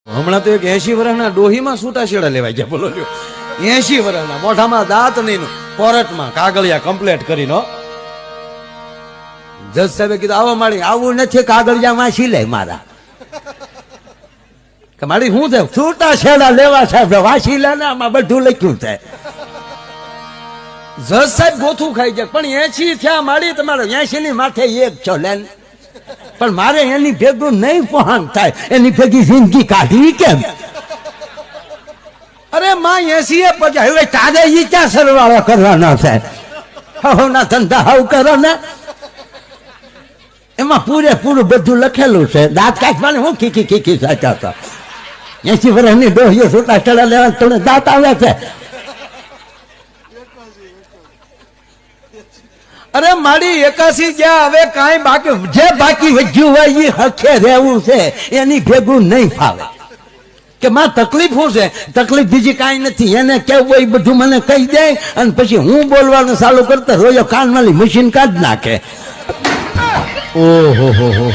હમણાં તો એક 80 વર્ષના ડોહીમાં છૂટા છેડા લેવાય ગયા. બોલો 80 વર્ષના મોઢામાં દાંત નહીં, કોર્ટમાં કાગળિયા કમ્પ્લેટ કરીને જજ સાહેબે કીધું આવો માળી આવું નથી, કાગળિયામાં સિલાય મારા કે મારી શું છે છૂટા છેડા લેવા સાહેબ વાસી લે ને આમાં બધું લખ્યું છે. જજ સાહેબ ગોથું ખાઈ ગયા પણ 80 થયા માળી તમારે 80 ની માથે એક છો લે, પણ મારે એની ભેગું નહીં પહોંચ થાય, એની ભેગી જિંદગી કાઢવી કેમ? અરે માં 80 પછી હવે તારે ઈ ક્યાં સરવાળો કરવાનો છે? ના ધંધા હાવ કરો ને, એમાં પૂરેપૂરું બધું લખેલું છે. દાંત કાઢવાને હું ખીખી ખીખી સાચા હતા. 80 વર્ષની ડોહીઓ છૂટા છેડા લેવા તમને દાંત આવે છે? અરે મારી 81 જ્યાં હવે કાંઈ બાકી જે બાકી વધ્યું હોય એ હખે રહેવું છે, એની ભેગું નહીં ફાવે. કે માં તકલીફ શું છે? તકલીફ બીજી કાંઈ નથી, એને કેવું હોય બધું મને કહી દે અને પછી હું બોલવાનું ચાલુ કરતા રોયો કાનવાળી મશીન કાઢ નાખે. ઓહો હો હો.